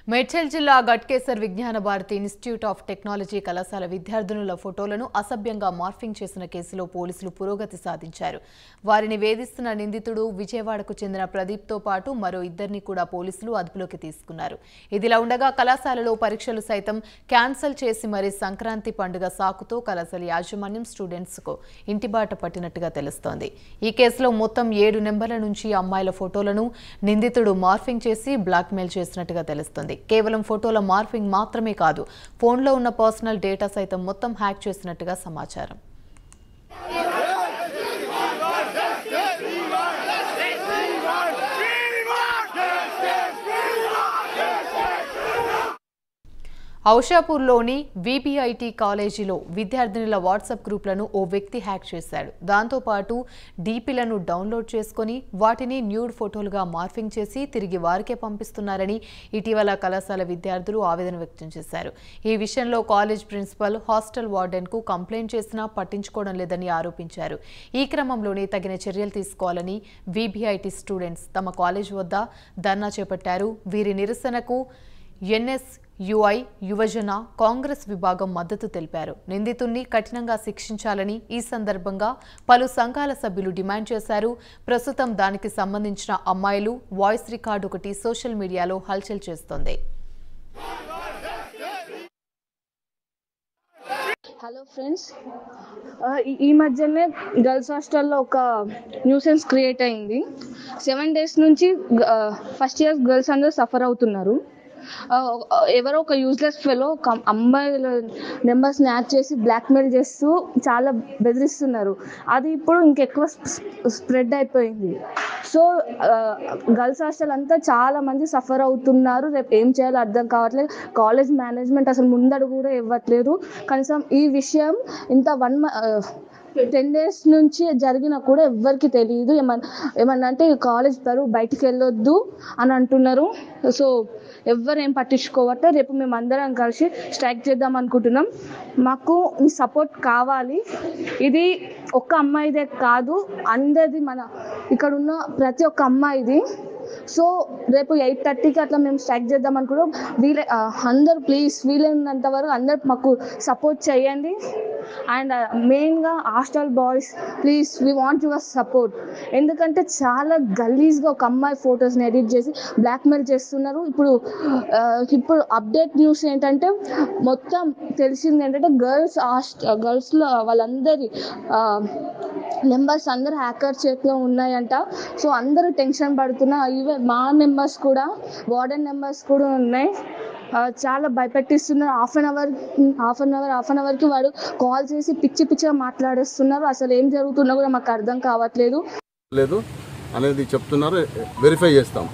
మేడ్చల్ జిల్లా గట్కేసర్ విజ్ఞాన Bharati institute of technology కళాశాల విద్యార్థినుల ఫోటోలను అసభ్యంగా మార్ఫింగ్ చేసిన కేసులో పోలీసులు పురోగతి సాధించారు. వారిని వేధిస్తున్న నిందితుడు విజయవాడకు చెందిన ప్రదీప్తో పాటు మరో ఇద్దరిని కూడా పోలీసులు అదుపులోకి తీసుకున్నారు. ఇదిలా ఉండగా కళాశాలలో పరీక్షలు సైతం క్యాన్సిల్ చేసి మరీ సంక్రాంతి పండుగ సాకుతో కళాశాల యాజమాన్యం స్టూడెంట్స్కు ఇంటిబాట పట్టినట్టుగా తెలుస్తోంది. ఈ కేసులో మొత్తం 7 నెంబర్ల నుంచి అమ్మాయిల ఫోటోలను నిందితుడు మార్ఫింగ్ చేసి బ్లాక్మెయిల్ చేసినట్టుగా తెలుస్తోంది. కేవలం ఫోటోల మార్ఫింగ్ మాత్రమే కాదు, ఫోన్లో ఉన్న పర్సనల్ డేటా సైతం మొత్తం హ్యాక్ చేసినట్టుగా సమాచారం. ఔషాపూర్లోని వీబీఐటీ కాలేజీలో విద్యార్థినుల వాట్సాప్ గ్రూప్లను ఓ వ్యక్తి హ్యాక్ చేశాడు. దాంతోపాటు డీపీలను డౌన్లోడ్ చేసుకుని వాటిని న్యూడ్ ఫోటోలుగా మార్ఫింగ్ చేసి తిరిగి వారికే పంపిస్తున్నారని ఇటీవల కళాశాల విద్యార్థులు ఆవేదన వ్యక్తం చేశారు. ఈ విషయంలో కాలేజ్ ప్రిన్సిపల్ హాస్టల్ వార్డెన్కు కంప్లైంట్ చేసినా పట్టించుకోవడం లేదని ఆరోపించారు. ఈ క్రమంలోనే తగిన చర్యలు తీసుకోవాలని వీబీఐటీ స్టూడెంట్స్ తమ కాలేజ్ వద్ద ధర్నా చేపట్టారు. వీరి నిరసనకు ఎన్ఎస్యుఐ యువజన కాంగ్రెస్ విభాగం మద్దతు తెలిపారు. నిందితుణ్ణి కఠినంగా శిక్షించాలని ఈ సందర్భంగా పలు సంఘాల సభ్యులు డిమాండ్ చేశారు. ప్రస్తుతం దానికి సంబంధించిన అమ్మాయిలు వాయిస్ రికార్డు ఒకటి సోషల్ మీడియాలో హల్చల్ చేస్తోంది. హలో ఫ్రెండ్స్, ఈ మధ్యనే గర్ల్స్ హాస్టల్లో ఒక న్యూసెన్స్ క్రియేట్ అయింది. 7 days నుంచి ఫస్ట్ ఇయర్ గర్ల్స్ అందరూ సఫర్ అవుతున్నారు. ఎవరో ఒక యూజ్లెస్ ఫెలో అమ్మాయిల నెంబర్స్ని యాడ్ చేసి బ్లాక్మెయిల్ చేస్తూ చాలా బెదిరిస్తున్నారు. అది ఇప్పుడు ఇంకెక్కువ స్ప్రెడ్ అయిపోయింది. సో గర్ల్స్ హాస్టల్ అంతా చాలా మంది సఫర్ అవుతున్నారు. రేపు ఏం చేయాలో అర్థం కావట్లేదు. కాలేజ్ మేనేజ్మెంట్ అసలు ముందడుగు కూడా ఇవ్వట్లేదు. కనీసం ఈ విషయం ఇంత 10 days నుంచి జరిగినా కూడా ఎవ్వరికి తెలియదు. ఏమన్నా అంటే కాలేజ్ పరువు బయటికి వెళ్ళొద్దు అని అంటున్నారు. సో ఎవ్వరేం పట్టించుకోవట్లే. రేపు మేము అందరం కలిసి స్ట్రైక్ చేద్దాం అనుకుంటున్నాం. మాకు మీ సపోర్ట్ కావాలి. ఇది ఒక్క అమ్మాయిదే కాదు, అందరిది, మన ఇక్కడ ఉన్న ప్రతి ఒక్క అమ్మాయిది. సో రేపు 8:30కి అట్లా మేము స్ట్రైక్ చేద్దాం అనుకుంటాం. అందరూ ప్లీజ్ వీలైనంత వరకు అందరు మాకు సపోర్ట్ చేయండి. అండ్ మెయిన్గా hostel boys please we want your support. ఎందుకంటే చాలా గలీజ్గా ఒక అమ్మాయి ఫొటోస్ని ఎడిట్ చేసి బ్లాక్మెయిల్ చేస్తున్నారు. ఇప్పుడు అప్డేట్ న్యూస్ ఏంటంటే మొత్తం తెలిసింది ఏంటంటే గర్ల్స్లో వాళ్ళందరి నెంబర్స్ అందరు హ్యాకర్ చేతిలో ఉన్నాయంట. సో అందరూ టెన్షన్ పడుతున్నారు. ఈవెన్ మా నెంబర్స్ కూడా, వార్డెన్ నెంబర్స్ కూడా ఉన్నాయి. చాలా భయపెట్టిస్తున్నారు. హాఫ్ అన్ అవర్కి వాడు కాల్ చేసి పిచ్చిగా మాట్లాడేస్తున్నారు. అసలు ఏం జరుగుతున్నా కూడా మాకు అర్థం కావట్లేదు లేదు అనేది చెప్తున్నారు. వెరిఫై చేస్తాం.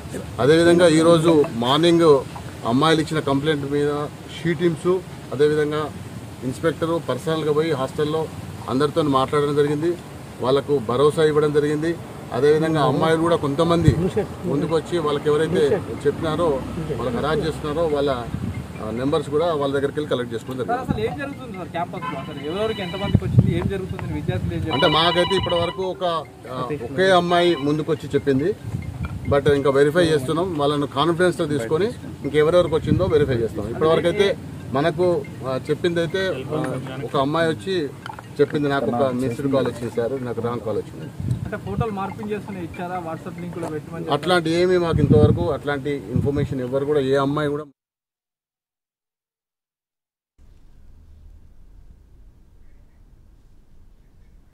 అదేవిధంగా ఈరోజు మార్నింగ్ అమ్మాయిలు ఇచ్చిన కంప్లైంట్ మీద షీ టీమ్స్, అదేవిధంగా ఇన్స్పెక్టరు పర్సనల్గా పోయి హాస్టల్లో అందరితో మాట్లాడడం జరిగింది. వాళ్ళకు భరోసా ఇవ్వడం జరిగింది. అదేవిధంగా అమ్మాయిలు కూడా కొంతమంది ముందుకు వచ్చి వాళ్ళకి ఎవరైతే చెప్పినారో వాళ్ళకి హరాజ్ చేస్తున్నారో వాళ్ళ నెంబర్స్ కూడా వాళ్ళ దగ్గరికి వెళ్ళి కలెక్ట్ చేసుకోవడం జరిగింది. అంటే మాకైతే ఇప్పటి వరకు ఒకే అమ్మాయి ముందుకు వచ్చి చెప్పింది. బట్ ఇంకా వెరిఫై చేస్తున్నాం. వాళ్ళను కాన్ఫిడెన్స్లో తీసుకొని ఇంకెవరెవరికి వచ్చిందో వెరిఫై చేస్తాం. ఇప్పటివరకు అయితే మనకు చెప్పింది అయితే ఒక అమ్మాయి వచ్చి చెప్పింది, నాకు ఒక మిస్డ్ కాల్ వచ్చింది సార్, నాకు రాంగ్ కాల్ వచ్చింది. అట్లాంటి ఏమీ మాకు ఇంతవరకు అట్లాంటి ఇన్ఫర్మేషన్ ఎవరు కూడా, ఏ అమ్మాయి కూడా